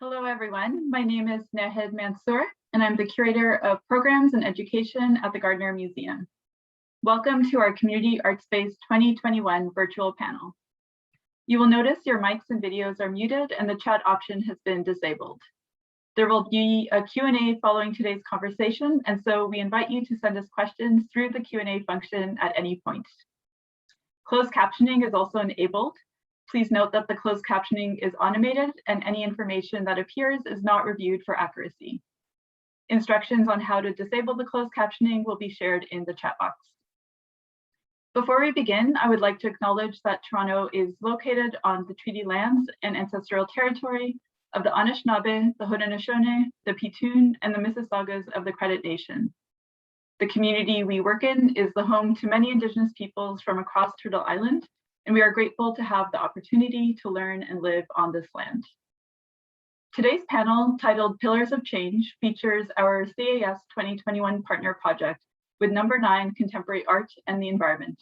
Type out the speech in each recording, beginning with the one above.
Hello, everyone. My name is Nahed Mansour, and I'm the Curator of Programs and Education at the Gardiner Museum. Welcome to our Community Art Space 2021 virtual panel. You will notice your mics and videos are muted and the chat option has been disabled. There will be a Q&A following today's conversation, and so we invite you to send us questions through the Q&A function at any point. Closed captioning is also enabled. Please note that the closed captioning is automated and any information that appears is not reviewed for accuracy. Instructions on how to disable the closed captioning will be shared in the chat box. Before we begin, I would like to acknowledge that Toronto is located on the treaty lands and ancestral territory of the Anishinaabe, the Haudenosaunee, the Petun, and the Mississaugas of the Credit Nation. The community we work in is the home to many Indigenous peoples from across Turtle Island, and we are grateful to have the opportunity to learn and live on this land. Today's panel, titled Pillars of Change, features our CAS 2021 partner project with No.9 Contemporary Art and the Environment.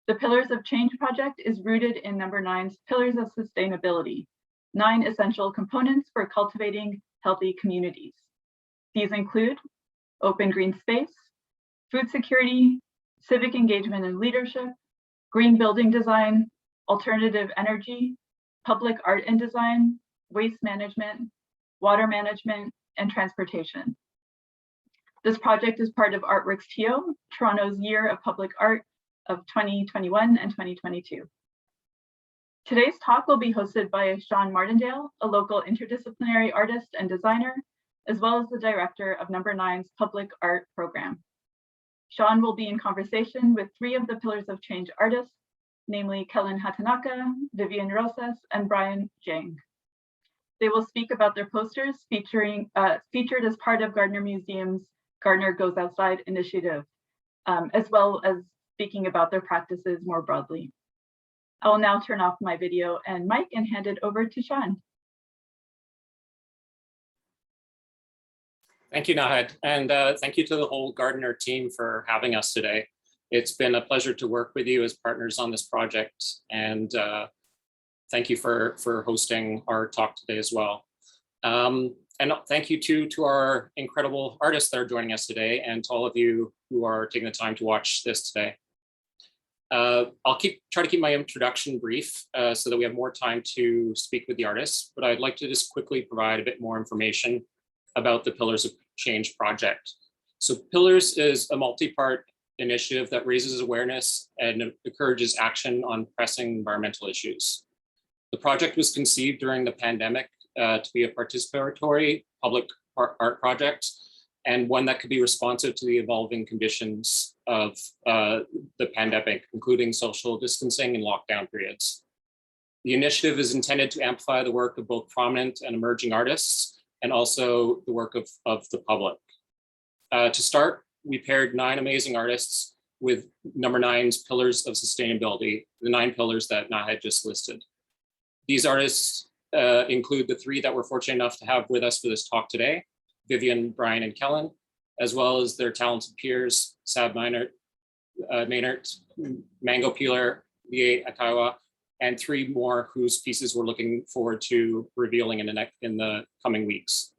The Pillars of Change project is rooted in No.9's Pillars of Sustainability, 9 essential components for cultivating healthy communities. These include open green space, food security, civic engagement and leadership, green building design, alternative energy, public art and design, waste management, water management, and transportation. This project is part of ArtworxTO, Toronto's Year of Public Art of 2021 and 2022. Today's talk will be hosted by Sean Martindale, a local interdisciplinary artist and designer, as well as the director of No.9's Public Art program. Sean will be in conversation with 3 of the Pillars of Change artists, namely Kellen Hatanaka, Vivian Rosas, and Jiang. They will speak about their posters featured as part of Gardiner Museum's Gardiner Goes Outside initiative, as well as speaking about their practices more broadly. I will now turn off my video and mic and hand it over to Sean. Thank you, Nahed, and thank you to the whole Gardiner team for having us today. It's been a pleasure to work with you as partners on this project, and thank you for hosting our talk today as well. And thank you to our incredible artists that are joining us today, and to all of you who are taking the time to watch this today. I'll try to keep my introduction brief so that we have more time to speak with the artists, but I'd like to just quickly provide a bit more information about the Pillars of Change project. So Pillars is a multi-part initiative that raises awareness and encourages action on pressing environmental issues. The project was conceived during the pandemic to be a participatory public art project, and one that could be responsive to the evolving conditions of the pandemic, including social distancing and lockdown periods. The initiative is intended to amplify the work of both prominent and emerging artists, and also the work of the public. To start, we paired 9 amazing artists with No.9's Pillars of Sustainability, the 9 pillars that Nahed just listed. These artists include the 3 that we're fortunate enough to have with us for this talk today, Vivian, Brian, and Kellen, as well as their talented peers, Sab Maynard, Mango Peeler, Lie Akawa, and 3 more whose pieces we're looking forward to revealing in the coming weeks.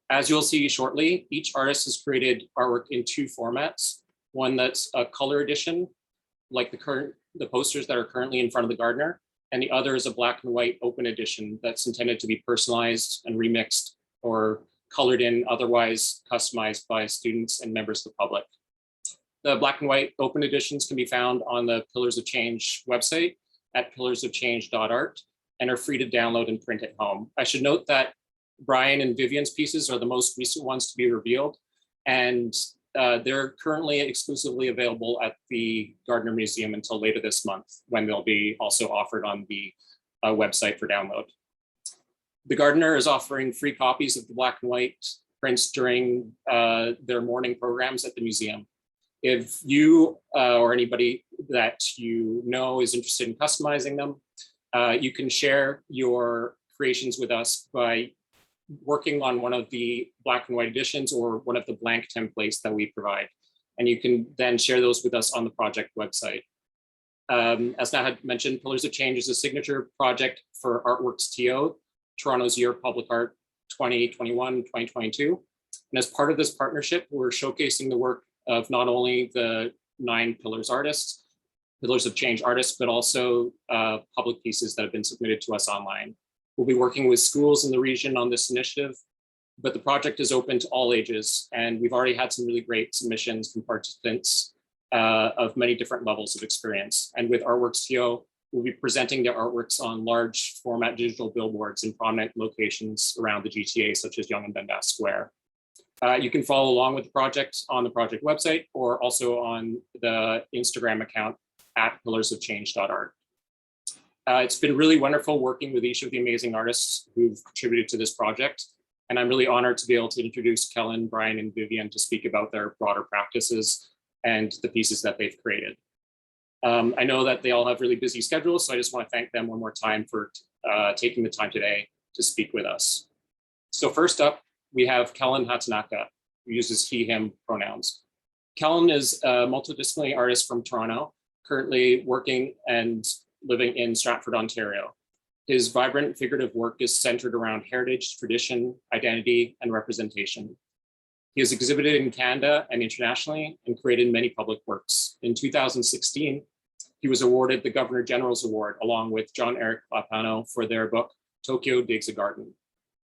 As you'll see shortly, each artist has created artwork in 2 formats. One that's a color edition, like the posters that are currently in front of the Gardiner, and the other is a black and white open edition that's intended to be personalized and remixed or colored in, otherwise customized by students and members of the public. The black and white open editions can be found on the Pillars of Change website at pillarsofchange.art and are free to download and print at home. I should note that Brian and Vivian's pieces are the most recent ones to be revealed, and they're currently exclusively available at the Gardiner Museum until later this month, when they'll be also offered on the website for download. The Gardiner is offering free copies of the black and white prints during their morning programs at the museum. If you or anybody that you know is interested in customizing them, you can share your creations with us by working on one of the black and white editions or one of the blank templates that we provide. And you can then share those with us on the project website. As Nahed mentioned, Pillars of Change is a signature project for ArtworxTO, Toronto's Year of Public Art 2021-2022. And as part of this partnership, we're showcasing the work of not only the 9 Pillars of Change artists, but also public pieces that have been submitted to us online. We'll be working with schools in the region on this initiative, but the project is open to all ages, and we've already had some really great submissions from participants of many different levels of experience. And with ArtworxTO, we'll be presenting their artworks on large format digital billboards in prominent locations around the GTA, such as Yonge and Dundas Square. You can follow along with the project on the project website or also on the Instagram account at pillarsofchange.art. It's been really wonderful working with each of the amazing artists who've contributed to this project. And I'm really honored to be able to introduce Kellen, Brian, and Vivian to speak about their broader practices and the pieces that they've created. I know that they all have really busy schedules, so I just want to thank them one more time for taking the time today to speak with us. So first up, we have Kellen Hatanaka, who uses he, him pronouns. Kellen is a multidisciplinary artist from Toronto, currently working and living in Stratford, Ontario. His vibrant figurative work is centered around heritage, tradition, identity, and representation. He has exhibited in Canada and internationally and created many public works. In 2016, he was awarded the Governor General's Award along with John Eric Lapano for their book, Tokyo Digs a Garden.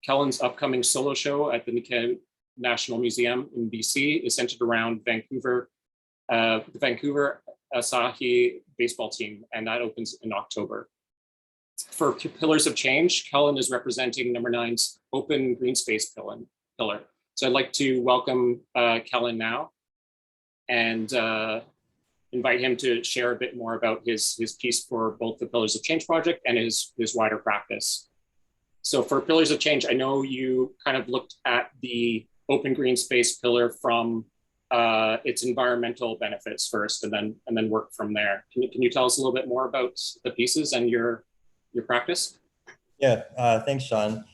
Kellen's upcoming solo show at the Nikkei National Museum in BC is centered around the Vancouver Asahi baseball team, and that opens in October. For Pillars of Change, Kellen is representing No.9's open green space pillar. So I'd like to welcome Kellen now and invite him to share a bit more about his piece for both the Pillars of Change project and his wider practice. So for Pillars of Change, I know you kind of looked at the open green space pillar from its environmental benefits first, and then work from there. Can you tell us a little bit more about the pieces and your practice? Yeah, thanks, Sean.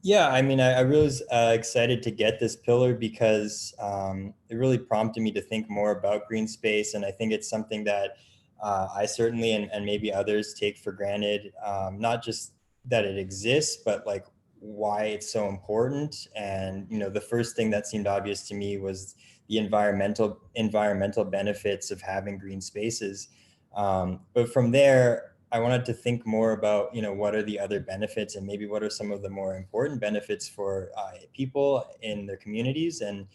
Yeah, I mean, I really was excited to get this pillar because it really prompted me to think more about green space. And I think it's something that I certainly and maybe others take for granted, not just that it exists, but like why it's so important. And, you know, the first thing that seemed obvious to me was the environmental benefits of having green spaces. But from there, I wanted to think more about, you know, what are the other benefits and maybe what are some of the more important benefits for people in their communities. And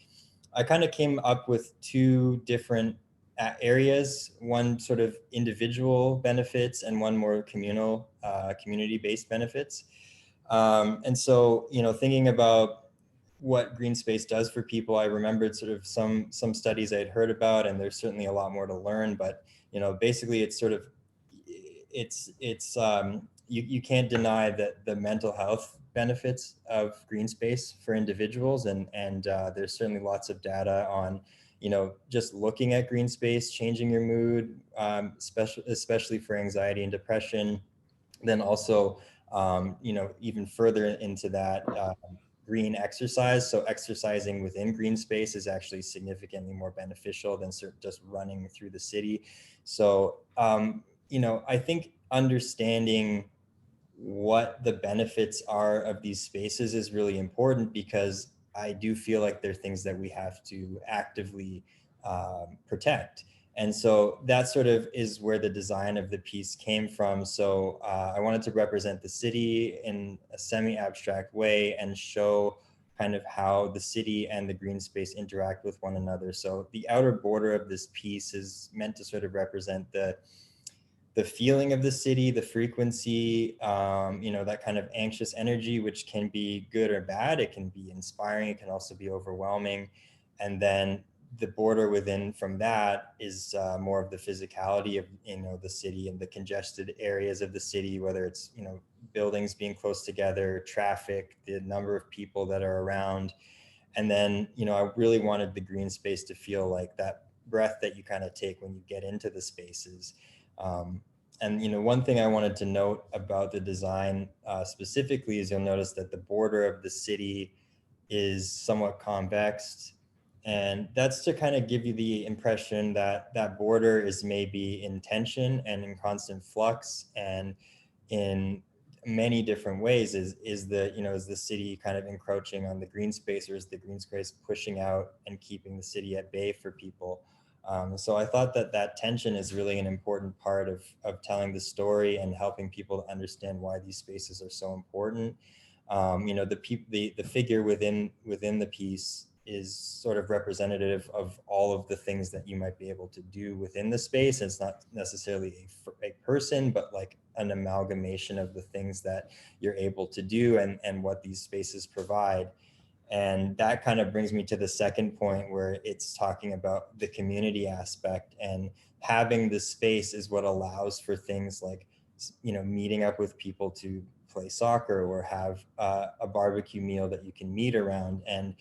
I kind of came up with 2 different areas, one sort of individual benefits and one more communal, community-based benefits. And so, you know, thinking about what green space does for people, I remembered sort of some studies I had heard about, and there's certainly a lot more to learn, but, you know, basically it's sort of, you can't deny that the mental health benefits of green space for individuals, and there's certainly lots of data on, you know, just looking at green space changing your mood, especially for anxiety and depression. Then also, you know, even further into that, green exercise. So exercising within green space is actually significantly more beneficial than just running through the city. So, you know, I think understanding what the benefits are of these spaces is really important, because I do feel like they're things that we have to actively protect. And so that sort of is where the design of the piece came from. So I wanted to represent the city in a semi-abstract way and show kind of how the city and the green space interact with one another. So the outer border of this piece is meant to sort of represent the feeling of the city, the frequency, you know, that kind of anxious energy, which can be good or bad. It can be inspiring. It can also be overwhelming. And then the border within from that is more of the physicality of, you know, the city and the congested areas of the city, whether it's, you know, buildings being close together, traffic, the number of people that are around. And then, you know, I really wanted the green space to feel like that breath that you kind of take when you get into the spaces. And, you know, one thing I wanted to note about the design specifically is you'll notice that the border of the city is somewhat convex. And that's to kind of give you the impression that that border is maybe in tension and in constant flux and in many different ways. Is the city kind of encroaching on the green space, or is the green space pushing out and keeping the city at bay for people? So I thought that tension is really an important part of telling the story and helping people to understand why these spaces are so important. The figure within the piece is sort of representative of all of the things that you might be able to do within the space. It's not necessarily a person, but like an amalgamation of the things that you're able to do and what these spaces provide. And that kind of brings me to the second point, where it's talking about the community aspect, and having the space is what allows for things like, meeting up with people to play soccer, or have a barbecue meal that you can meet around. And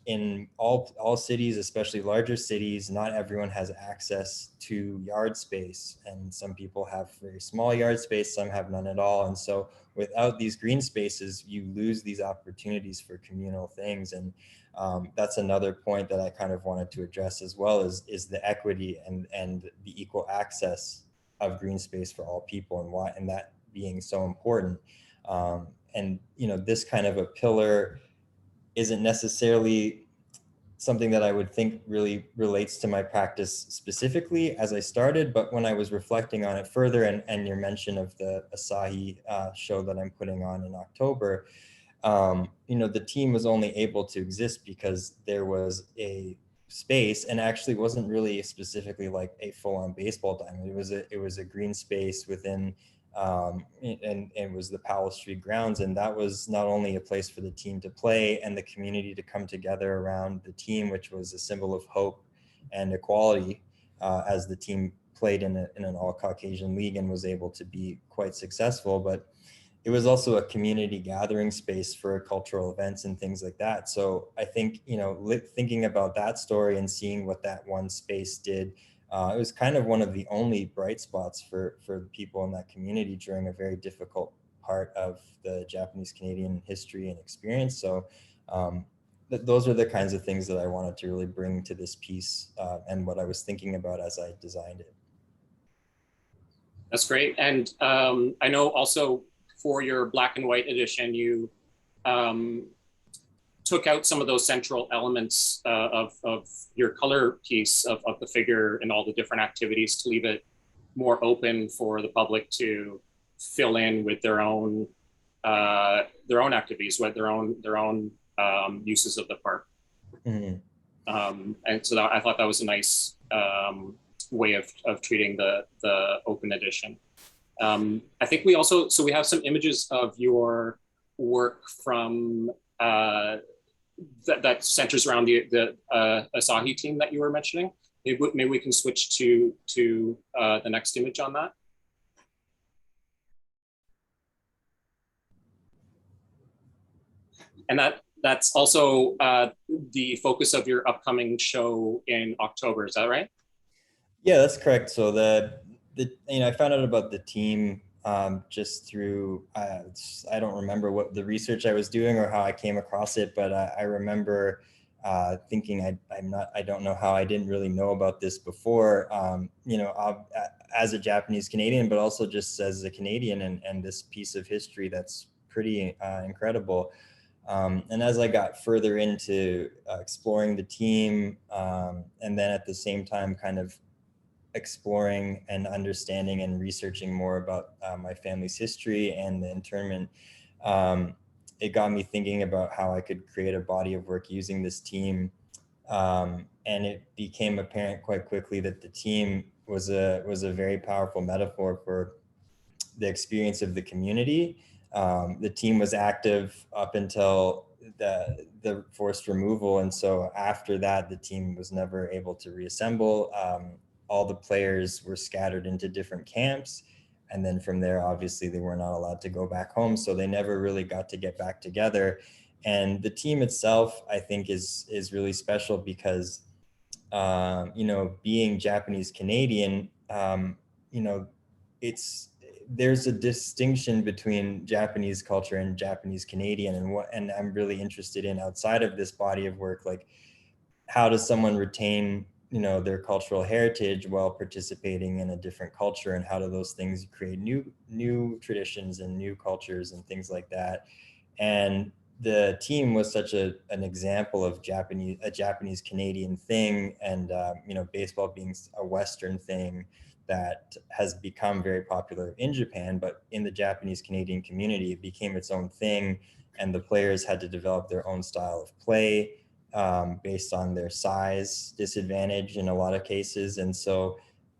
in all cities, especially larger cities, not everyone has access to yard space, and some people have very small yard space, some have none at all. And so without these green spaces, you lose these opportunities for communal things. And that's another point that I kind of wanted to address as well, is the equity and the equal access of green space for all people, and that being so important. And this kind of a pillar isn't necessarily something that I would think really relates to my practice specifically as I started, but when I was reflecting on it further, and your mention of the Asahi show that I'm putting on in October, the team was only able to exist because there was a space, and actually wasn't really specifically like a full-on baseball diamond. It was a green space within, and it was the Powell Street grounds, and that was not only a place for the team to play and the community to come together around the team, which was a symbol of hope and equality, as the team played in an all-Caucasian league and was able to be quite successful, but it was also a community gathering space for cultural events and things like that. So I think, thinking about that story and seeing what that one space did, it was kind of one of the only bright spots for people in that community during a very difficult part of the Japanese Canadian history and experience. So those are the kinds of things that I wanted to really bring to this piece, and what I was thinking about as I designed it. That's great. And I know also for your black and white edition, you took out some of those central elements of your color piece of the figure and all the different activities to leave it more open for the public to fill in with their own activities, with their own uses of the park. Mm-hmm. And so I thought that was a nice way of treating the open edition. I think we have some images of your work from that centers around the Asahi team that you were mentioning. Maybe we can switch to the next image on that. And that's also the focus of your upcoming show in October. Is that right? Yeah, that's correct. So I found out about the team just through, I don't remember what the research I was doing or how I came across it, but I remember thinking I don't know how I didn't really know about this before, as a Japanese Canadian, but also just as a Canadian, and this piece of history that's pretty incredible. And as I got further into exploring the team, and then at the same time kind of exploring and understanding and researching more about my family's history and the internment, it got me thinking about how I could create a body of work using this team. And it became apparent quite quickly that the team was a very powerful metaphor for the experience of the community. The team was active up until the forced removal. And so after that, the team was never able to reassemble. All the players were scattered into different camps. And then from there, obviously, they were not allowed to go back home. So they never really got to get back together. And the team itself, I think, is really special because, being Japanese Canadian, there's a distinction between Japanese culture and Japanese Canadian, and I'm really interested in, outside of this body of work, like, how does someone retain their cultural heritage while participating in a different culture, and how do those things create new traditions and new cultures and things like that. And the team was such an example of a Japanese Canadian thing, and baseball being a Western thing that has become very popular in Japan, but in the Japanese Canadian community, it became its own thing, and the players had to develop their own style of play based on their size disadvantage in a lot of cases. And so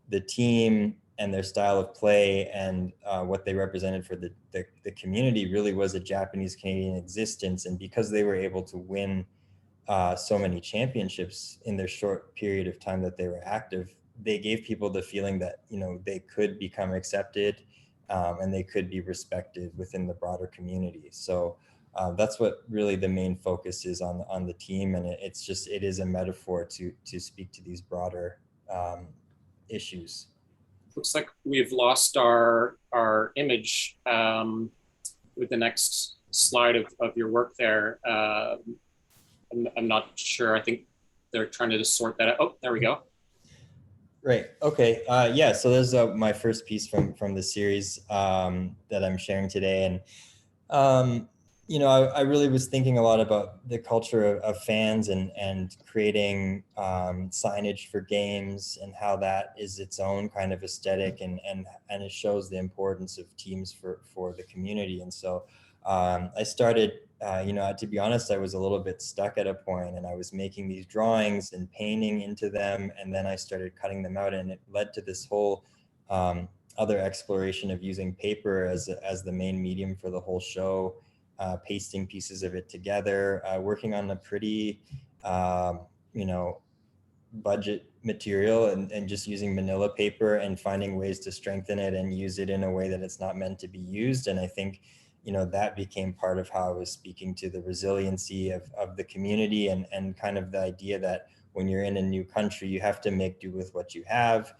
the team and their style of play and what they represented for the community really was a Japanese Canadian existence. And because they were able to win so many championships in their short period of time that they were active, they gave people the feeling that, they could become accepted and they could be respected within the broader community. So that's what really the main focus is on the team. And it is a metaphor to speak to these broader issues. Looks like we've lost our image with the next slide of your work there. I'm not sure. I think they're trying to just sort that out. Oh, there we go. Right. Okay. Yeah. So there's my first piece from the series that I'm sharing today, and I really was thinking a lot about the culture of fans and creating signage for games, and how that is its own kind of aesthetic, and it shows the importance of teams for the community. And so I started, to be honest, I was a little bit stuck at a point, and I was making these drawings and painting into them, and then I started cutting them out, and it led to this whole other exploration of using paper as the main medium for the whole show. Pasting pieces of it together, working on a pretty, budget material, and just using manila paper and finding ways to strengthen it and use it in a way that it's not meant to be used. And I think, that became part of how I was speaking to the resiliency of the community, and kind of the idea that when you're in a new country, you have to make do with what you have,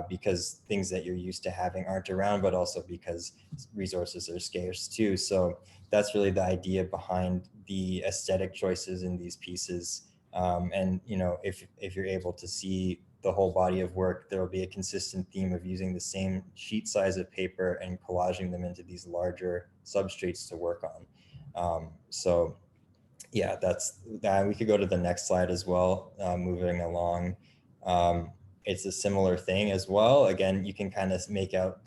because things that you're used to having aren't around, but also because resources are scarce too. So that's really the idea behind the aesthetic choices in these pieces. And if you're able to see the whole body of work, there will be a consistent theme of using the same sheet size of paper and collaging them into these larger substrates to work on. So yeah, that's that. We could go to the next slide as well, moving along. It's a similar thing as well. Again, you can kind of make out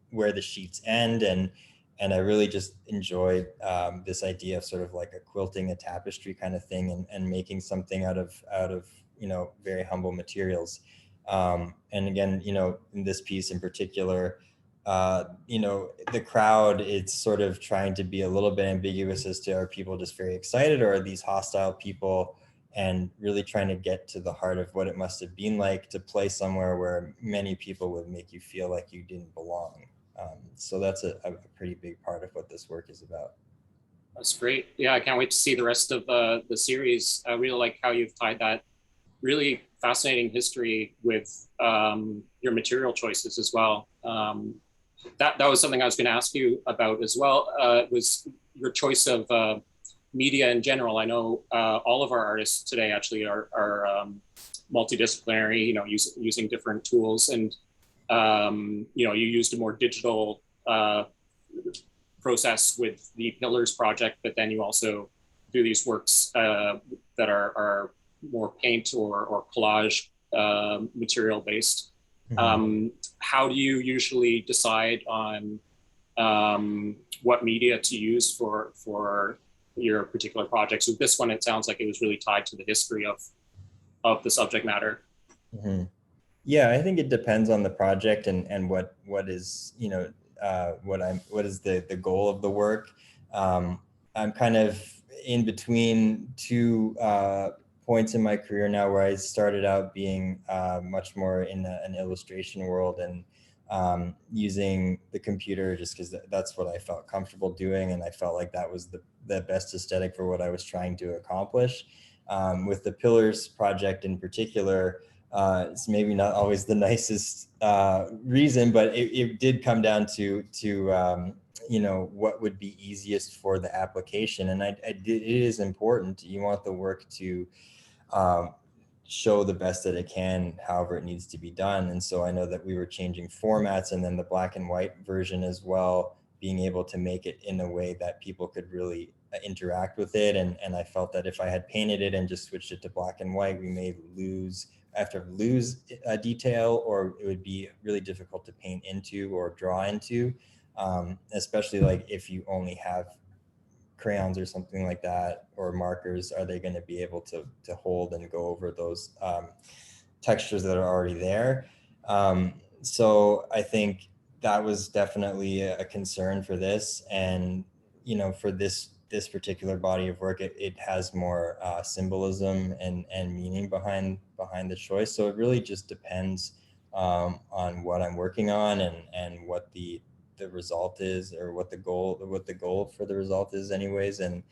where the sheets end, and I really just enjoyed this idea of sort of like a quilting a tapestry kind of thing, and making something out of very humble materials. And again, in this piece in particular, the crowd, it's sort of trying to be a little bit ambiguous as to, are people just very excited, or are these hostile people, and really trying to get to the heart of what it must have been like to play somewhere where many people would make you feel like you didn't belong. So that's a pretty big part of what this work is about. That's great. Yeah, I can't wait to see the rest of the series. I really like how you've tied that really fascinating history with your material choices as well. That was something I was going to ask you about as well, was your choice of media in general. I know all of our artists today actually are multidisciplinary, using different tools, and you used a more digital process with the Pillars project, but then you also do these works that are more paint or collage material based. Mm-hmm. How do you usually decide on what media to use for your particular projects? With this one, it sounds like it was really tied to the history of the subject matter. Mm-hmm. Yeah, I think it depends on the project and what is what is the goal of the work. I'm kind of in between two points in my career now, where I started out being much more in an illustration world, and using the computer just because that's what I felt comfortable doing, and I felt like that was the best aesthetic for what I was trying to accomplish. With the Pillars project in particular, it's maybe not always the nicest reason, but it did come down to what would be easiest for the application. And it is important. You want the work to show the best that it can, however it needs to be done. And so I know that we were changing formats, and then the black and white version as well, being able to make it in a way that people could really interact with it. And I felt that if I had painted it and just switched it to black and white, we may lose detail, or it would be really difficult to paint into or draw into, especially like if you only have crayons or something like that, or markers. Are they going to be able to hold and go over those textures that are already there? So I think that was definitely a concern for this. And, you know, for this particular body of work, it has more symbolism and meaning behind the choice. So it really just depends on what I'm working on, and what the result is, or what the goal for the result is anyways. And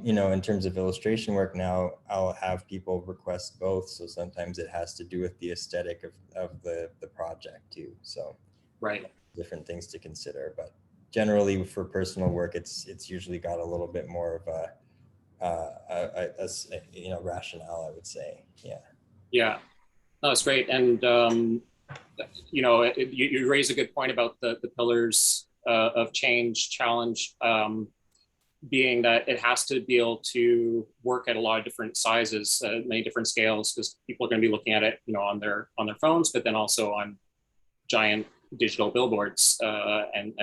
you know, in terms of illustration work now, I'll have people request both. So sometimes it has to do with the aesthetic of the project too. So Right. different things to consider, but generally for personal work, it's usually got a little bit more of a you know, rationale, I would say. Yeah. Yeah, no, that's great. And you know, you raise a good point about the pillars of change, challenge, being that it has to be able to work at a lot of different sizes, many different scales, because people are going to be looking at it, you know, on their phones, but then also on giant digital billboards, and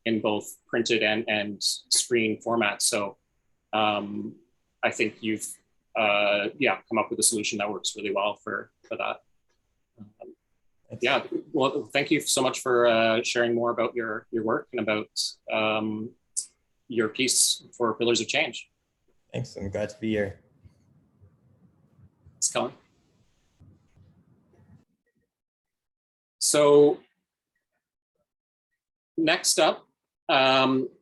in both printed and screen formats. So I think you've come up with a solution that works really well for that. Yeah, well, thank you so much for sharing more about your work and about your piece for Pillars of Change. Thanks, I'm glad to be here. Thanks, Kellen. So next up,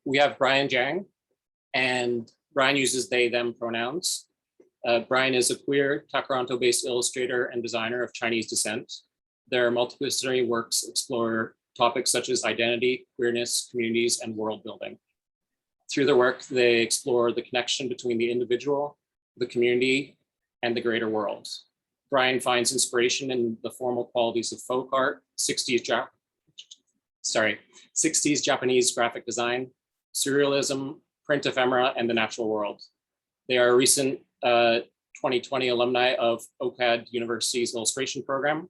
we have Brian Jiang, and Brian uses they, them pronouns. Brian is a queer, Takaranto-based illustrator and designer of Chinese descent. Their multidisciplinary works explore topics such as identity, queerness, communities, and world building. Through their work, they explore the connection between the individual, the community, and the greater world. Brian finds inspiration in the formal qualities of folk art, 60s Japanese graphic design, surrealism, print ephemera, and the natural world. They are a recent 2020 alumni of OCAD University's illustration program.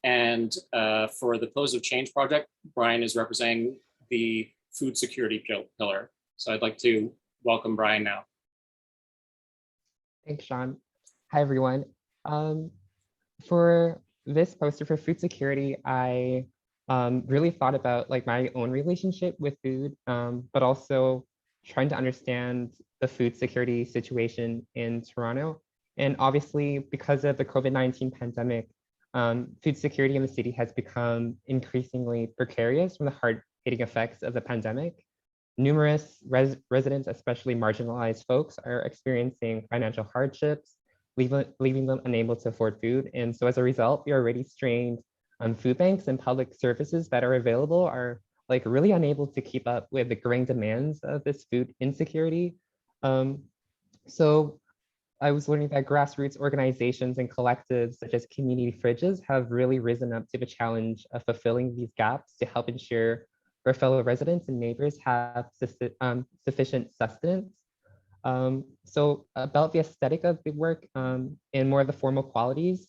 And for the Pillars of Change project, Brian is representing the food security pillar. So I'd like to welcome Brian now. Thanks, Sean. Hi, everyone. For this poster for food security, I really thought about like my own relationship with food, but also trying to understand the food security situation in Toronto. And obviously, because of the COVID-19 pandemic, food security in the city has become increasingly precarious from the hard-hitting effects of the pandemic. Numerous residents, especially marginalized folks, are experiencing financial hardships, leaving them unable to afford food. And so as a result, the already strained food banks and public services that are available are like really unable to keep up with the growing demands of this food insecurity. So I was learning that grassroots organizations and collectives such as community fridges have really risen up to the challenge of fulfilling these gaps to help ensure our fellow residents and neighbors have sufficient sustenance. So about the aesthetic of the work and more of the formal qualities,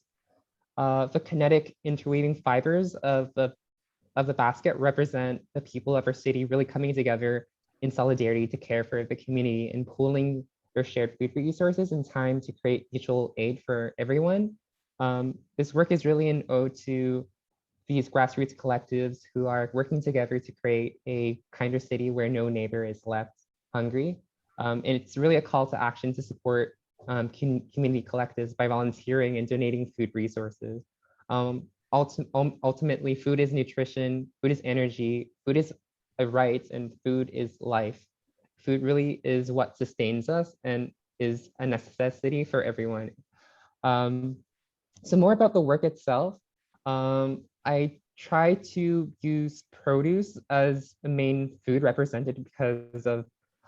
the kinetic interweaving fibers of the basket represent the people of our city really coming together in solidarity to care for the community and pooling their shared food resources in time to create mutual aid for everyone. This work is really an ode to these grassroots collectives who are working together to create a kinder city where no neighbor is left hungry. And it's really a call to action to support community collectives by volunteering and donating food resources. Ultimately, food is nutrition, food is energy, food is a right, and food is life. Food really is what sustains us and is a necessity for everyone. So more about the work itself. I try to use produce as the main food represented because of,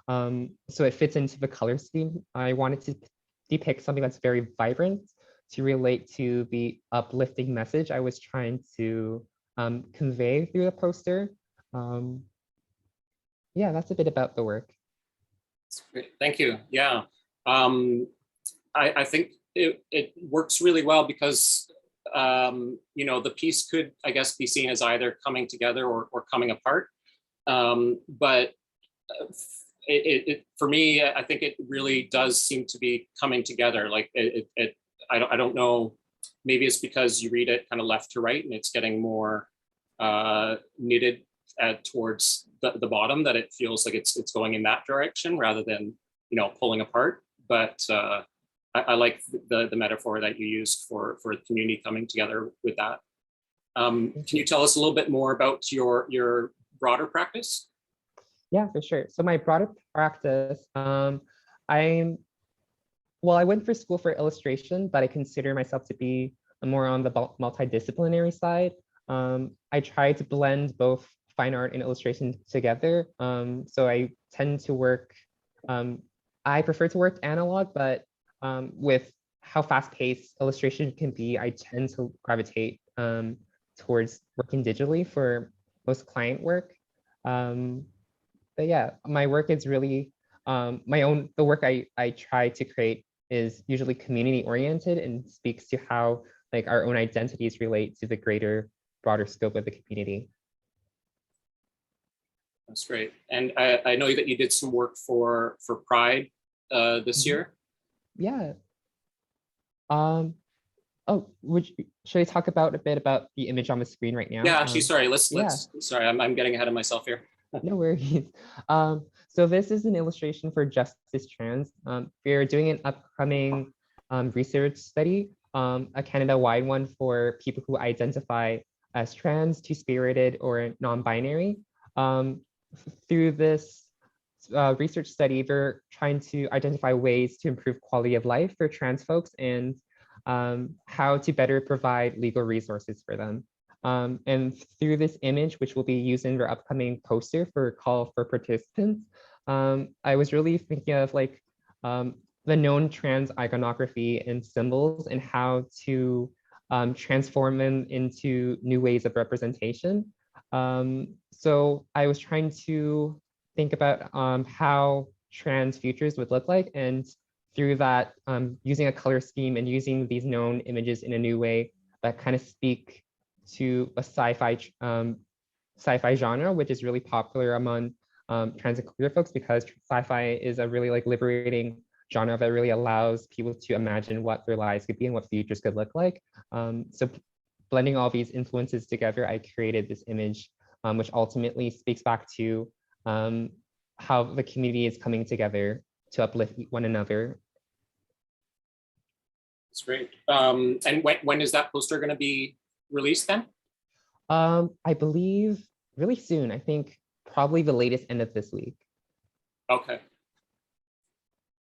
so it fits into the color scheme. I wanted depict something that's very vibrant to relate to the uplifting message I was trying to convey through the poster. Yeah, that's a bit about the work. Great. Thank you. Yeah, I think it works really well because you know, the piece could, I guess, be seen as either coming together or coming apart. But for me, I think it really does seem to be coming together. Like I don't know, maybe it's because you read it kind of left to right and it's getting more knitted towards the bottom, that it feels like it's going in that direction rather than, you know, pulling apart. But I like the metaphor that you used for the community coming together with that. Can you tell us a little bit more about your broader practice? Yeah, for sure. So my broader practice, I went for school for illustration, but I consider myself to be more on the multidisciplinary side. I try to blend both fine art and illustration together. So I tend to work, I prefer to work analog, but with how fast-paced illustration can be, I tend to gravitate towards working digitally for most client work. But yeah, my work is really the work I try to create is usually community oriented and speaks to how like our own identities relate to the greater, broader scope of the community. That's great. And I know that you did some work for Pride this year. Yeah. Oh, should I talk a bit about the image on the screen right now? Yeah, actually, sorry. Let's. Sorry, I'm getting ahead of myself here. No worries. So this is an illustration for Justice Trans. We're doing an upcoming research study, a Canada-wide one for people who identify as trans, two-spirited, or non-binary. Through this research study, we're trying to identify ways to improve quality of life for trans folks and how to better provide legal resources for them. And through this image, which will be used in our upcoming poster for call for participants, I was really thinking of like the known trans iconography and symbols and how to transform them into new ways of representation. So I was trying to think about how trans futures would look like, and through that, using a color scheme and using these known images in a new way that kind of speak to a sci-fi genre, which is really popular among trans and queer folks, because sci-fi is a really like liberating genre that really allows people to imagine what their lives could be and what futures could look like. So blending all these influences together, I created this image, which ultimately speaks back to how the community is coming together to uplift one another. That's great. And when is that poster going to be released then? I believe really soon. I think probably the latest end of this week. Okay.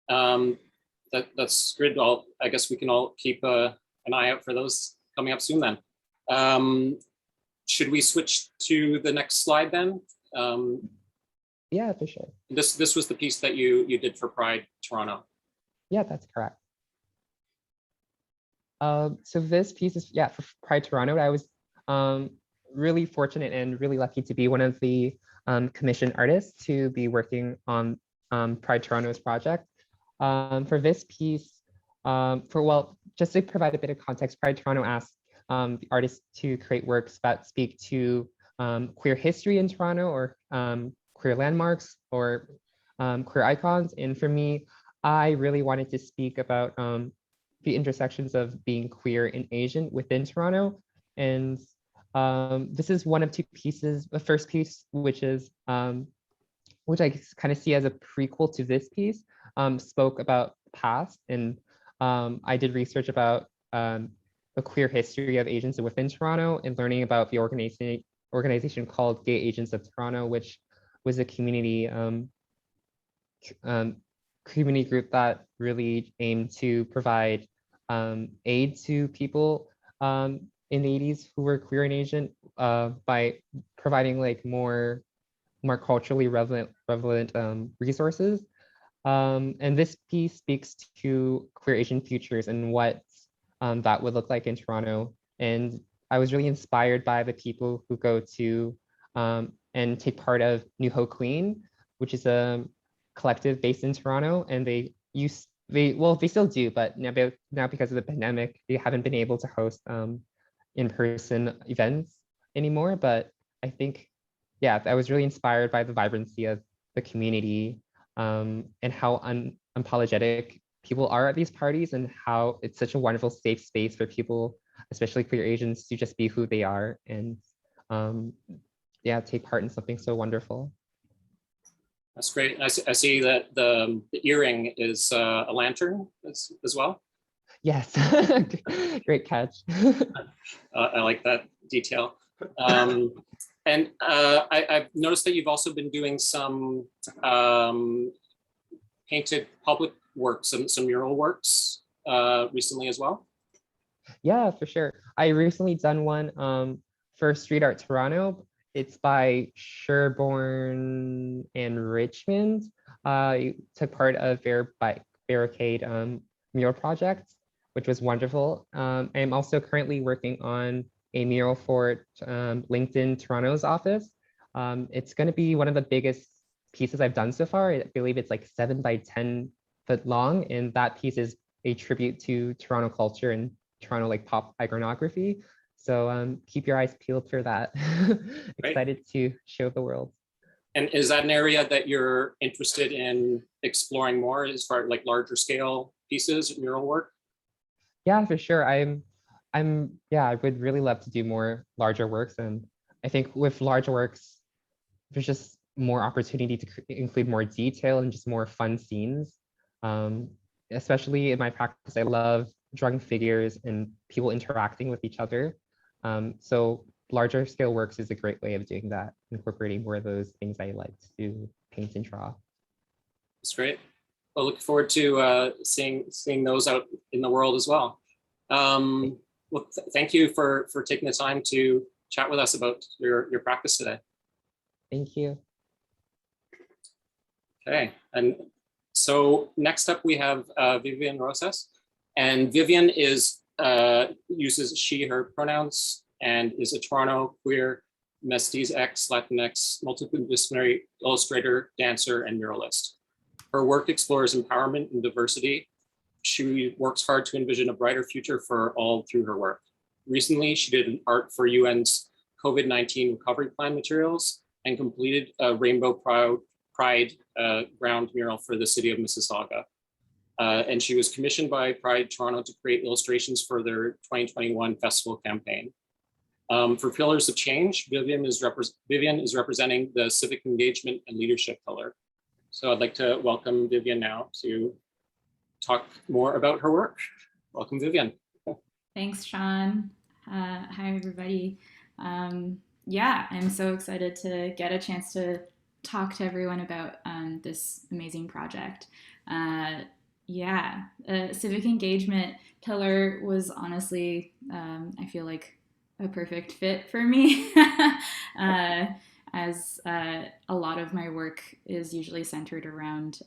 That's good. I guess we can all keep an eye out for those coming up soon then. Should we switch to the next slide then? Yeah, for sure. This was the piece that you did for Pride Toronto. Yeah, that's correct. So this piece is, yeah, for Pride Toronto. I was really fortunate and really lucky to be one of the commissioned artists to be working on Pride Toronto's project. For this piece, just to provide a bit of context, Pride Toronto asked the artists to create works that speak to queer history in Toronto, or queer landmarks, or queer icons. And for me, I really wanted to speak about the intersections of being queer and Asian within Toronto. And this is one of two pieces. The first piece, which is which I kind of see as a prequel to this piece, spoke about past, and I did research about the queer history of Asians within Toronto and learning about the organization called Gay Agents of Toronto, which was a community group that really aimed to provide aid to people in the 80s who were queer and Asian by providing like more culturally relevant resources. And this piece speaks to queer Asian futures and what that would look like in Toronto. And I was really inspired by the people who go to and take part of New Ho Queen, which is a collective based in Toronto. And they still do, but now because of the pandemic, they haven't been able to host in-person events anymore. But I think, yeah, I was really inspired by the vibrancy of the community and how unapologetic people are at these parties, and how it's such a wonderful safe space for people, especially queer Asians, to just be who they are and yeah, take part in something so wonderful. That's great. I see that the earring is a lantern as well. Yes, great catch. I like that detail. And I've noticed that you've also been doing some painted public works, some mural works recently as well. Yeah, for sure. I recently done one for Street Art Toronto. It's by Sherborne and Richmond. I took part of their barricade mural project, which was wonderful. I'm also currently working on a mural for LinkedIn Toronto's office. It's going to be one of the biggest pieces I've done so far. I believe it's like 7 by 10 foot long, and that piece is a tribute to Toronto culture and Toronto like pop iconography. So keep your eyes peeled for that. Excited to show the world. And is that an area that you're interested in exploring more as far as like larger scale pieces, mural work? Yeah, for sure. Yeah, I would really love to do more larger works. And I think with larger works, there's just more opportunity to include more detail and just more fun scenes. Especially in my practice, I love drawing figures and people interacting with each other. So larger scale works is a great way of doing that, incorporating more of those things I like to paint and draw. That's great. Well, look forward to seeing those out in the world as well. Well, thank you for taking the time to chat with us about your practice today. Thank you. Okay, and so next up we have Vivian Rosas, and Vivian uses she, her pronouns, and is a Toronto queer, Mestiz X, Latinx, multidisciplinary illustrator, dancer, and muralist. Her work explores empowerment and diversity. She works hard to envision a brighter future for all through her work. Recently, she did an art for UN's COVID-19 recovery plan materials and completed a Rainbow Pride ground mural for the city of Mississauga. And she was commissioned by Pride Toronto to create illustrations for their 2021 festival campaign. For Pillars of Change, Vivian is representing the civic engagement and leadership pillar. So I'd like to welcome Vivian now to talk more about her work. Welcome, Vivian. Thanks, Sean. Hi, everybody. Yeah, I'm so excited to get a chance to talk to everyone about this amazing project. Yeah, civic engagement pillar was honestly, I feel like a perfect fit for me. As a lot of my work is usually centered around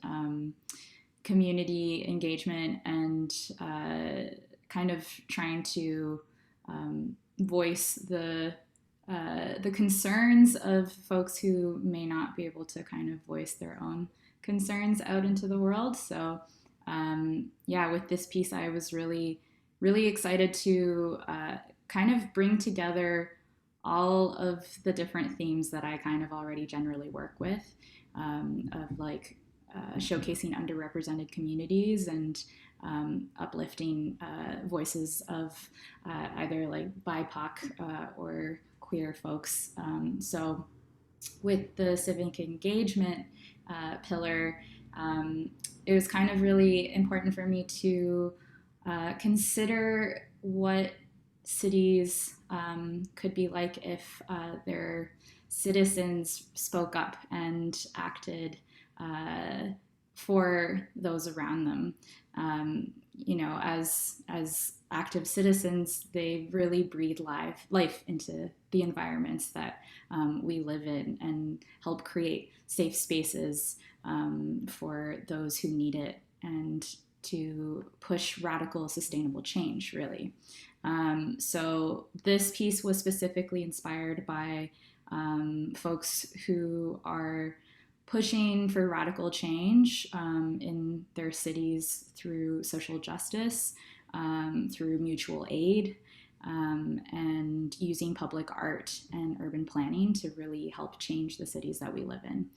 community engagement and kind of trying to voice the concerns of folks who may not be able to kind of voice their own concerns out into the world. So yeah, with this piece, I was really, really excited to kind of bring together all of the different themes that I kind of already generally work with, of like showcasing underrepresented communities and uplifting voices of either like BIPOC or queer folks. So with the civic engagement pillar, it was kind of really important for me to consider what cities could be like if their citizens spoke up and acted for those around them. you know, as active citizens, they really breathe life into the environments that we live in and help create safe spaces for those who need it and to push radical sustainable change, really. So this piece was specifically inspired by folks who are pushing for radical change in their cities through social justice, through mutual aid, and using public art and urban planning to really help change the cities that we live in.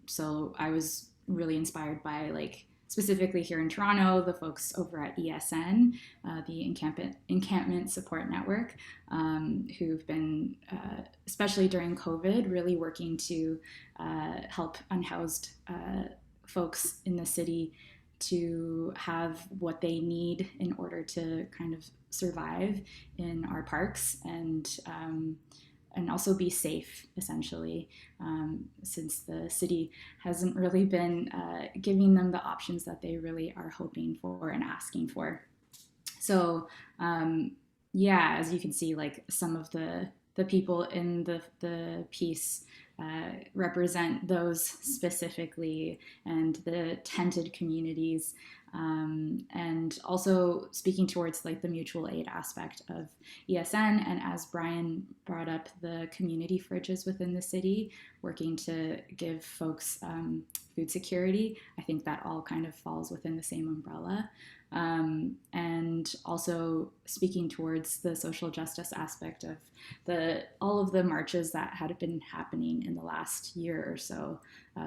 So I was really inspired by, like, specifically here in Toronto, the folks over at ESN, the Encampment Support Network, who've been, especially during COVID, really working to help unhoused folks in the city to have what they need in order to kind of survive in our parks and also be safe, essentially, since the city hasn't really been giving them the options that they really are hoping for and asking for. So yeah, as you can see, like, some of the people in the piece represent those specifically, and the tented communities, and also speaking towards, like, the mutual aid aspect of ESN, and as Brian brought up, the community fridges within the city, working to give folks food security. I think that all kind of falls within the same umbrella. And also speaking towards the social justice aspect of all of the marches that had been happening in the last year or so,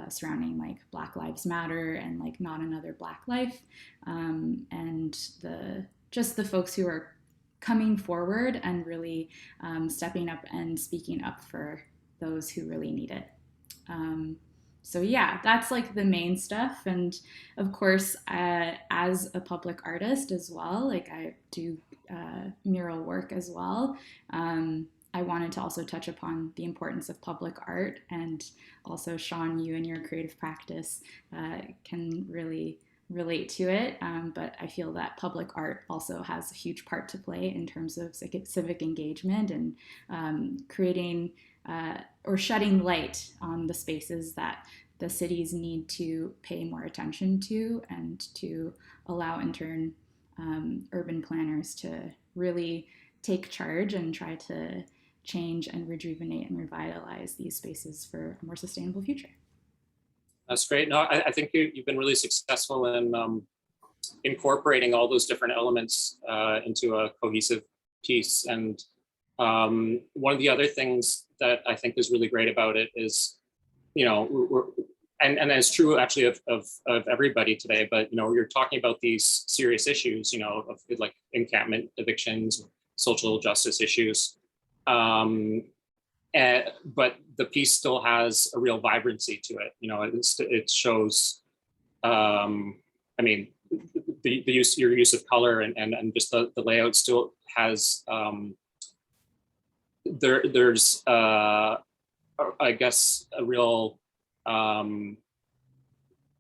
surrounding, like, Black Lives Matter and, like, Not Another Black Life, and the folks who are coming forward and really stepping up and speaking up for those who really need it. So yeah, that's, like, the main stuff. And of course, as a public artist as well, like, I do mural work as well. I wanted to also touch upon the importance of public art, and also, Sean, you and your creative practice can really relate to it, but I feel that public art also has a huge part to play in terms of civic engagement and creating or shedding light on the spaces that the cities need to pay more attention to, and to allow, in turn, urban planners to really take charge and try to change and rejuvenate and revitalize these spaces for a more sustainable future. That's great. No, I think you've been really successful in incorporating all those different elements into a cohesive piece. And one of the other things that I think is really great about it is, you know, and it's true actually of everybody today, but, you know, you're talking about these serious issues, you know, of, like, encampment, evictions, social justice issues. But the piece still has a real vibrancy to it. You know, it shows, I mean, your use of color and just the layout still has, there's I guess a real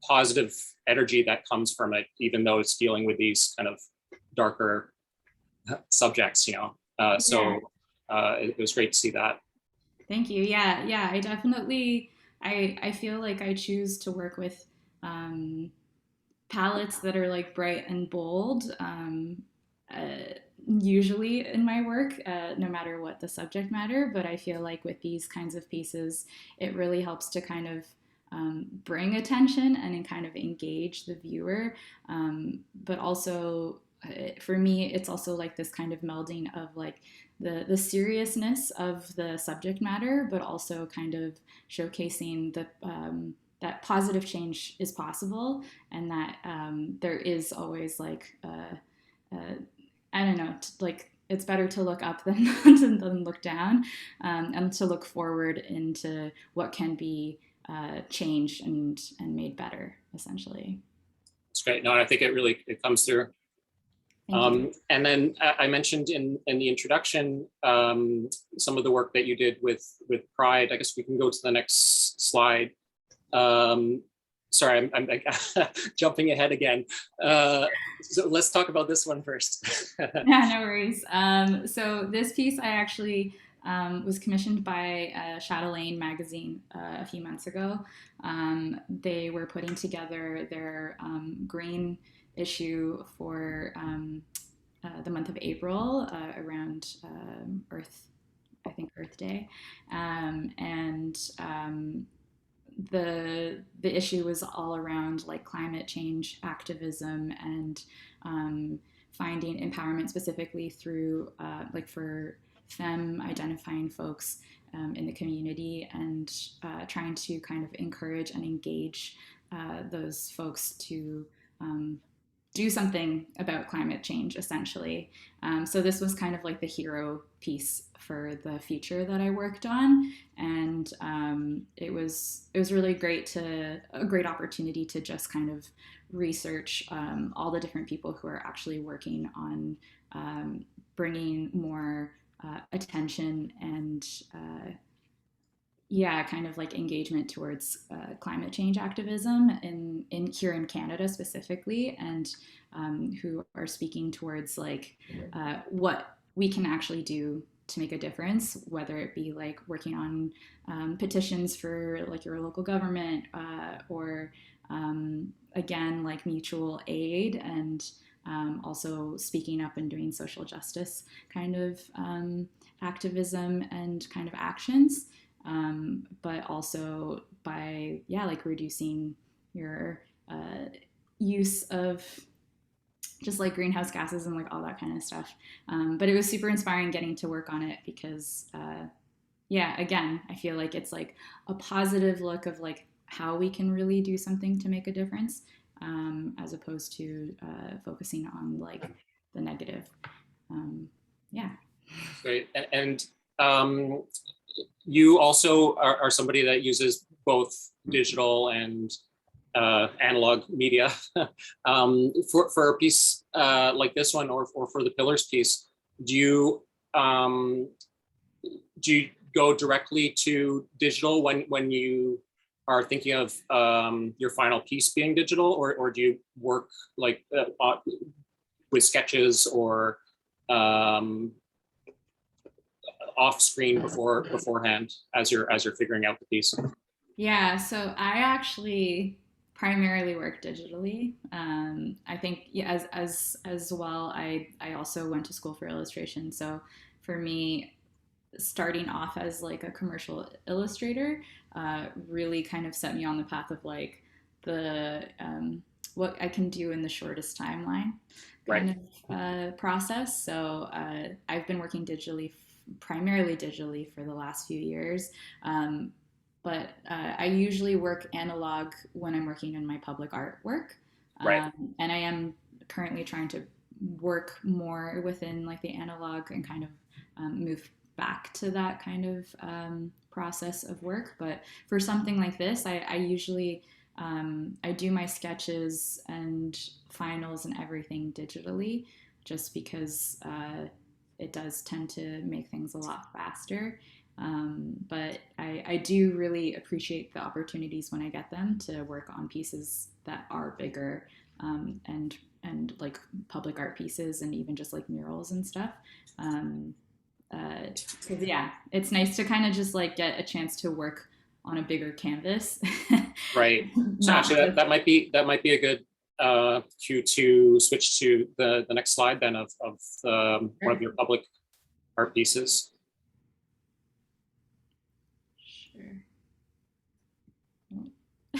positive energy that comes from it, even though it's dealing with these kind of darker subjects, you know. It was great to see that. Thank you. Yeah, I definitely, I feel like I choose to work with palettes that are, like, bright and bold, usually in my work, no matter what the subject matter. But I feel like with these kinds of pieces, it really helps to kind of bring attention and kind of engage the viewer. But also, for me, it's also like this kind of melding of, like, the seriousness of the subject matter, but also kind of showcasing that positive change is possible, and that there is always, like, I don't know, like, it's better to look up than look down, and to look forward into what can be changed and made better, essentially. It's great. No, I think it comes through. And then I mentioned in the introduction some of the work that you did with Pride. I guess we can go to the next slide. sorry, I'm jumping ahead again. So let's talk about this one first. Yeah, no worries. So this piece I actually was commissioned by Chatelaine magazine a few months ago. They were putting together their green issue for the month of April around Earth Day. The issue was all around like climate change activism and finding empowerment specifically through like for femme identifying folks in the community, and trying to kind of encourage and engage those folks to do something about climate change, essentially. So this was kind of like the hero piece for the feature that I worked on, and it was really a great opportunity to just kind of research all the different people who are actually working on bringing more attention and kind of like engagement towards climate change activism in here in Canada specifically, and who are speaking towards like what we can actually do to make a difference, whether it be like working on petitions for like your local government or again like mutual aid, and also speaking up and doing social justice kind of activism and kind of actions. But also by like reducing your use of just like greenhouse gases and like all that kind of stuff. But it was super inspiring getting to work on it because again, I feel like it's like a positive look of like how we can really do something to make a difference, as opposed to focusing on like the negative. Great. And you also are somebody that uses both digital and analog media. For a piece like this one, or for the Pillars piece, do you go directly to digital when you are thinking of your final piece being digital, or do you work like with sketches or off screen beforehand as you're figuring out the piece? Yeah, so I actually primarily work digitally. I think as well. I also went to school for illustration, so for me, starting off as like a commercial illustrator really kind of set me on the path of like the what I can do in the shortest timeline kind of process. So I've been working primarily digitally for the last few years. But I usually work analog when I'm working in my public artwork. And I am currently trying to work more within like the analog and kind of move back to that kind of process of work. But for something like this, I usually, I do my sketches and finals and everything digitally, just because it does tend to make things a lot faster. But I do really appreciate the opportunities when I get them to work on pieces that are bigger, and like public art pieces and even just like murals and stuff. It's nice to kind of just like get a chance to work on a bigger canvas. Right. So actually that might be a good cue to switch to the next slide then of one of your public art pieces.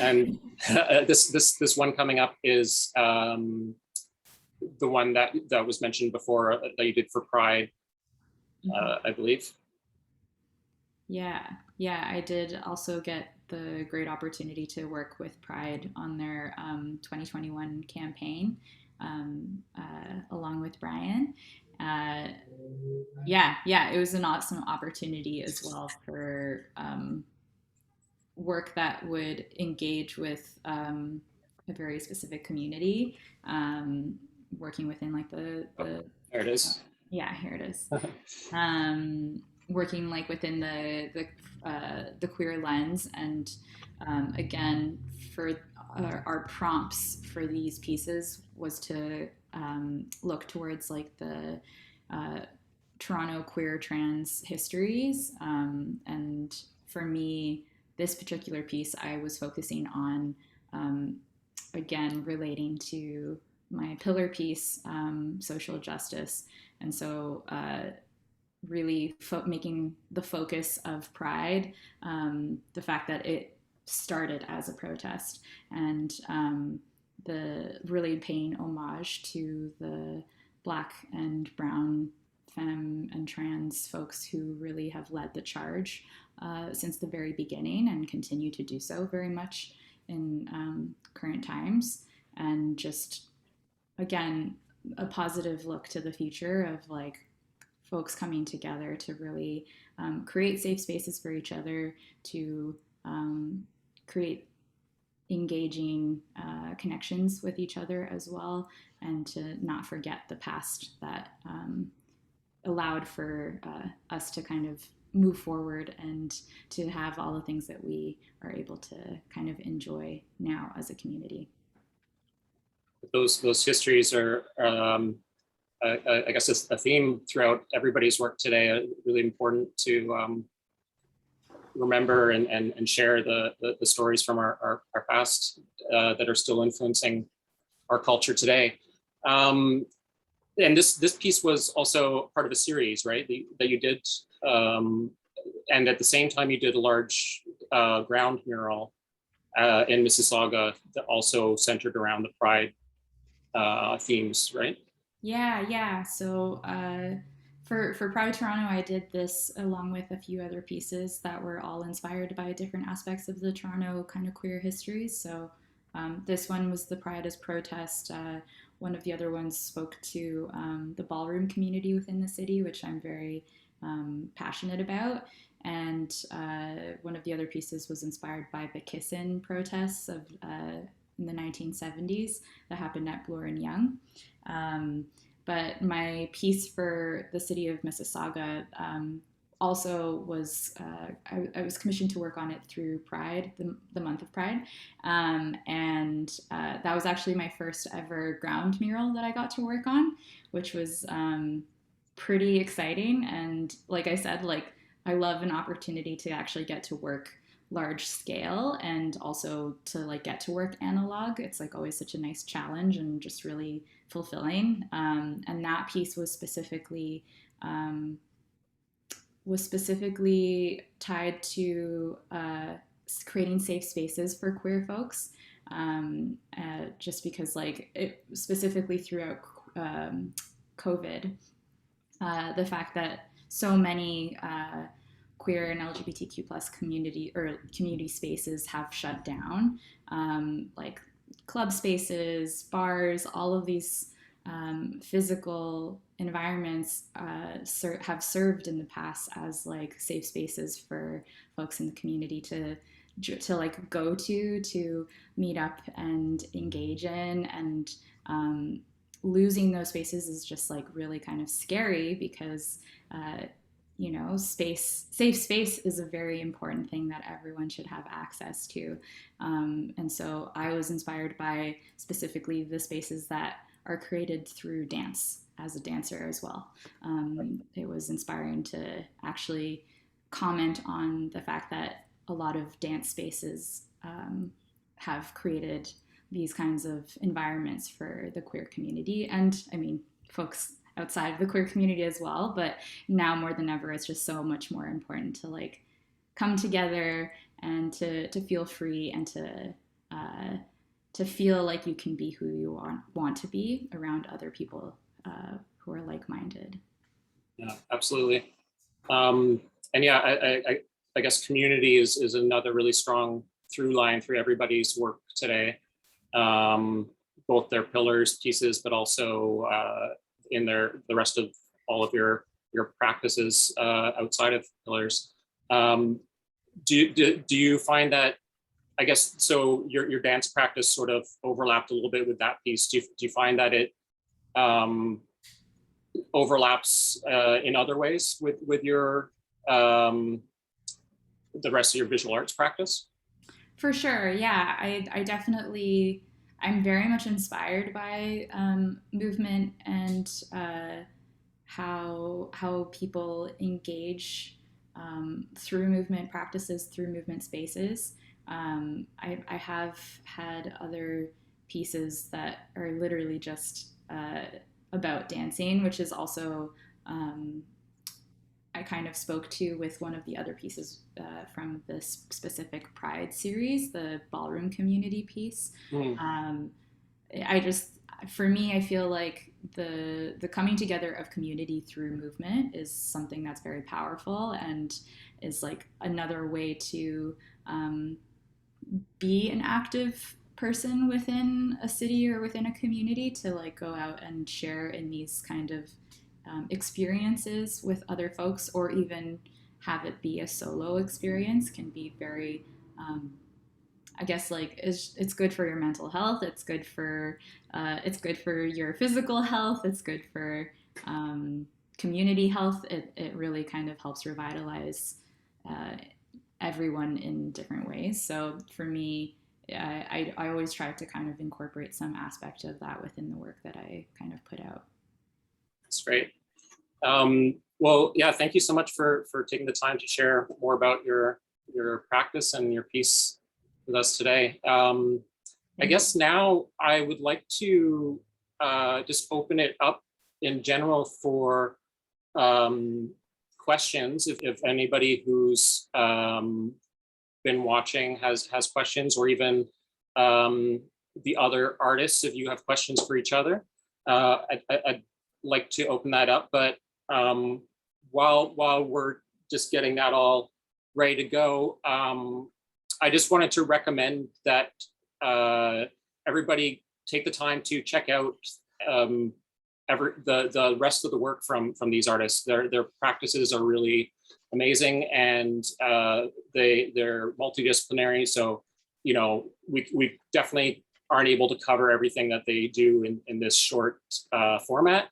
And this one coming up is the one that was mentioned before that you did for Pride, I believe. Yeah, I did also get the great opportunity to work with Pride on their 2021 campaign, along with Brian. It was an awesome opportunity as well for work that would engage with a very specific community, working within like the there it is. Here it is. Working like within the queer lens, and again, for our prompts for these pieces was to look towards like the Toronto queer trans histories. And for me, this particular piece, I was focusing on, again, relating to my pillar piece, social justice. And so really making the focus of Pride, the fact that it started as a protest, and the really paying homage to the Black and Brown, femme and trans folks who really have led the charge since the very beginning and continue to do so very much in current times. And just, again, a positive look to the future of like folks coming together to really create safe spaces for each other, to create engaging connections with each other as well, and to not forget the past that allowed for us to kind of move forward and to have all the things that we are able to kind of enjoy now as a community. Those histories are, I guess it's a theme throughout everybody's work today, really important to remember and share the stories from our past that are still influencing our culture today. And this piece was also part of a series, right, that you did. And at the same time, you did a large ground mural in Mississauga that also centered around the Pride themes, right? Yeah. So for Pride Toronto, I did this along with a few other pieces that were all inspired by different aspects of the Toronto kind of queer histories. So this one was the Pride as protest. One of the other ones spoke to the ballroom community within the city, which I'm very passionate about. And one of the other pieces was inspired by the Kiss-In protests of in the 1970s that happened at Bloor and Yonge. But my piece for the city of Mississauga also was, I was commissioned to work on it through Pride, the month of Pride. And that was actually my first ever ground mural that I got to work on, which was pretty exciting. And like I said, like I love an opportunity to actually get to work large scale and also to like get to work analog. It's like always such a nice challenge and just really fulfilling. And that piece was specifically tied to creating safe spaces for queer folks, just because like it specifically throughout COVID, the fact that so many queer and LGBTQ plus community spaces have shut down, like club spaces, bars, all of these physical environments have served in the past as like safe spaces for folks in the community to like go to meet up and engage in. And losing those spaces is just like really kind of scary because you know, safe space is a very important thing that everyone should have access to. And so I was inspired by specifically the spaces that are created through dance as a dancer as well. It was inspiring to actually comment on the fact that a lot of dance spaces have created these kinds of environments for the queer community. And I mean, folks outside of the queer community as well, but now more than ever, it's just so much more important to like come together and to feel free and to feel like you can be who you want to be around other people who are like-minded. Yeah, absolutely. And yeah, I guess community is another really strong through line through everybody's work today, both their pillars pieces, but also in the rest of all of your practices outside of pillars. Do you find that, I guess, so your dance practice sort of overlapped a little bit with that piece. Do you find that it overlaps in other ways with your the rest of your visual arts practice? For sure, yeah. I definitely, I'm very much inspired by movement and how people engage through movement practices, through movement spaces. I have had other pieces that are literally just about dancing, which is also I kind of spoke to with one of the other pieces from this specific Pride series, the ballroom community piece. Mm. I just, for me, I feel like the coming together of community through movement is something that's very powerful and is like another way to be an active person within a city or within a community, to like go out and share in these kind of experiences with other folks, or even have it be a solo experience, can be very I guess like it's good for your mental health. It's good for your physical health. It's good for community health. It really kind of helps revitalize everyone in different ways. So for me, I always try to kind of incorporate some aspect of that within the work that I kind of put out. That's great. Well, yeah, thank you so much for taking the time to share more about your practice and your piece with us today. I guess now I would like to just open it up in general for questions. If anybody who's been watching has questions, or even the other artists, if you have questions for each other, I'd like to open that up. But while we're just getting that all ready to go, I just wanted to recommend that everybody take the time to check out the rest of the work from these artists. Their practices are really amazing, and they're multidisciplinary. So, you know, we definitely aren't able to cover everything that they do in this short format.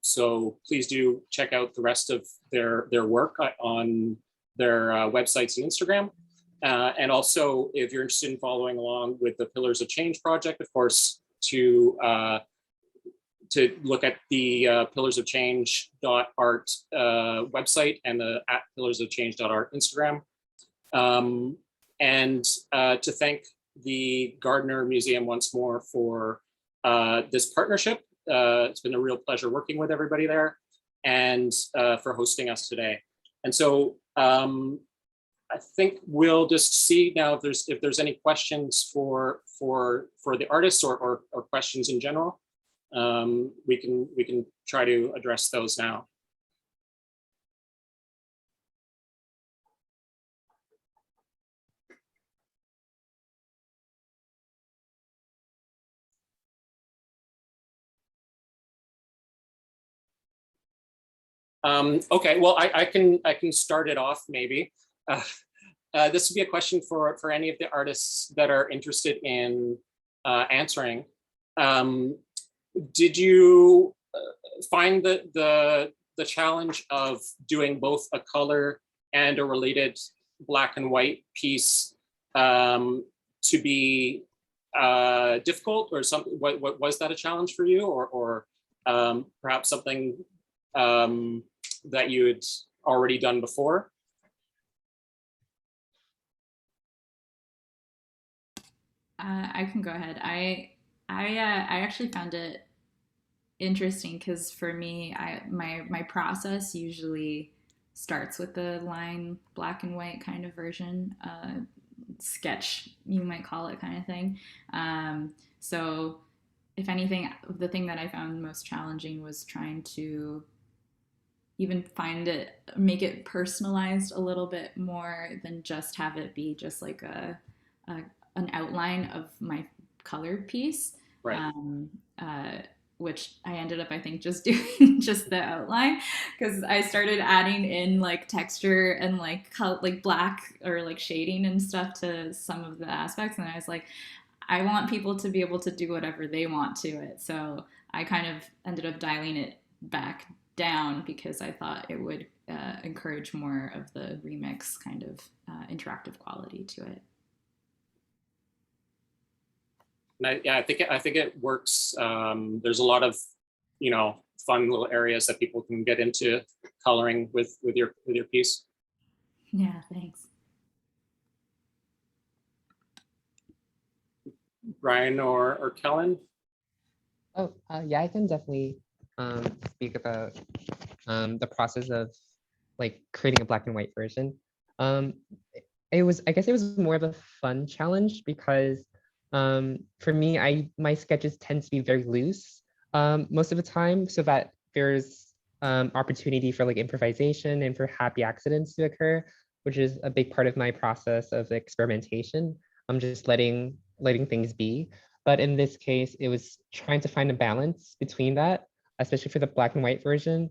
So please do check out the rest of their work on their websites and Instagram. And also, if you're interested in following along with the Pillars of Change project, of course, to look at the pillarsofchange.art website and the @pillarsofchange.art Instagram. And to thank the Gardiner Museum once more for this partnership. It's been a real pleasure working with everybody there, and for hosting us today. And so I think we'll just see now if there's any questions for the artists, or questions in general. We can try to address those now. Okay, well, I can start it off maybe. This would be a question for any of the artists that are interested in answering. Did you find the challenge of doing both a color and a related black and white piece to be difficult, or something? What was that a challenge for you, or perhaps something that you had already done before? I can go ahead. I actually found it interesting because for me, my process usually starts with the line black and white kind of version, sketch you might call it, kind of thing. So if anything, the thing that I found most challenging was trying to even make it personalized a little bit more than just have it be just like an outline of my colored piece. Right. Which I ended up, I think, just doing just the outline, because I started adding in like texture and like black or like shading and stuff to some of the aspects, and I was like, I want people to be able to do whatever they want to it. So I kind of ended up dialing it back down because I thought it would encourage more of the remix kind of interactive quality to it. And I think it works. There's a lot of, fun little areas that people can get into coloring with your piece. Yeah, thanks. Brian or Kellen? Oh, yeah, I can definitely speak about the process of like creating a black and white version. I guess it was more of a fun challenge because for me, my sketches tend to be very loose most of the time, so that there's opportunity for like improvisation and for happy accidents to occur, which is a big part of my process of experimentation. I'm just letting things be. But in this case, it was trying to find a balance between that, especially for the black and white version.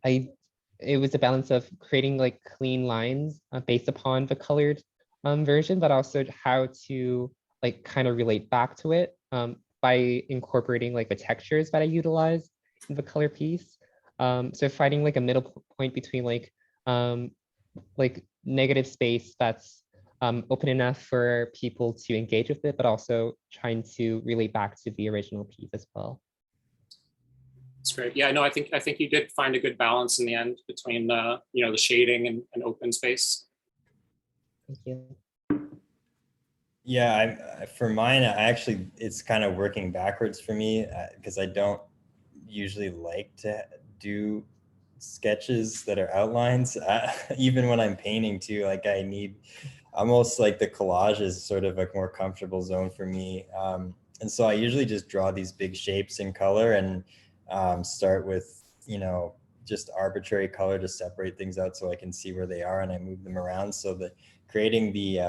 It was a balance of creating like clean lines based upon the colored version, but also how to like kind of relate back to it by incorporating like the textures that I utilize in the color piece. So finding like a middle point between like negative space that's open enough for people to engage with it, but also trying to relate back to the original piece as well. That's great. Yeah, no, I think you did find a good balance in the end between the shading and open space. Thank you. Yeah, for mine, it's kind of working backwards for me because I don't usually like to do sketches that are outlines, even when I'm painting too. Like I need almost like the collage is sort of a more comfortable zone for me. And so I usually just draw these big shapes in color and start with, just arbitrary color to separate things out so I can see where they are, and I move them around. So that creating the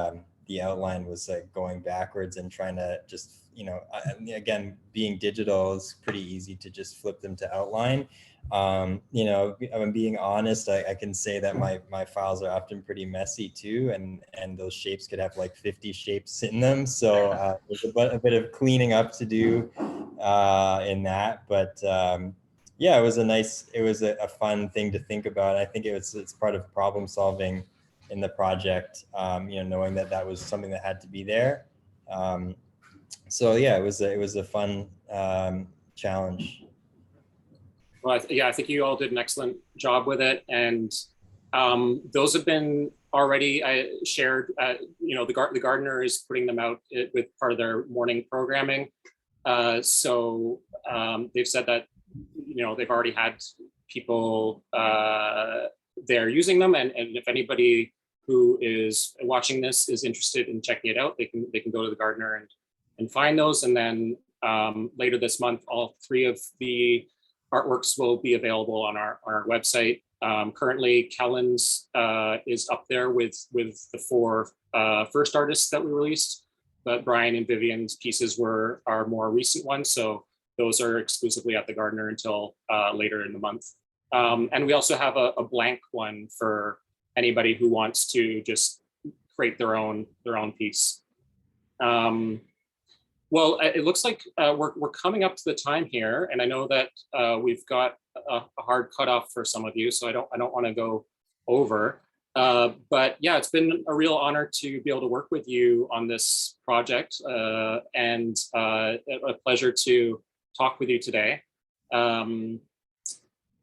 outline was like going backwards and trying to just, again, being digital is pretty easy to just flip them to outline. I'm being honest, I can say that my files are often pretty messy too, and those shapes could have like 50 shapes in them. So there's a bit of cleaning up to do in that, but yeah, it was a fun thing to think about. I think it's part of problem solving in the project, knowing that was something that had to be there. So yeah, it was a fun challenge. Well, I think you all did an excellent job with it, and those have been already shared. The Gardiner is putting them out with part of their morning programming. So they've said that they've already had people there using them, and if anybody who is watching this is interested in checking it out, they can go to the Gardiner and find those. And then later this month, all three of the artworks will be available on our website. Currently, Kellen's is up there with the four first artists that we released, but Brian and Vivian's pieces are more recent ones. So those are exclusively at the Gardiner until later in the month. And we also have a blank one for anybody who wants to just create their own piece. Well, it looks like we're coming up to the time here, and I know that we've got a hard cutoff for some of you, so I don't want to go over. But yeah, it's been a real honor to be able to work with you on this project, and a pleasure to talk with you today.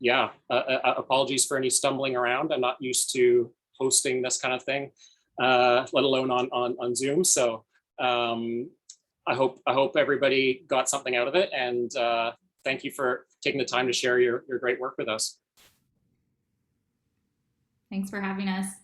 Yeah, apologies for any stumbling around. I'm not used to hosting this kind of thing, let alone on Zoom. So I hope everybody got something out of it, and thank you for taking the time to share your great work with us. Thanks for having us.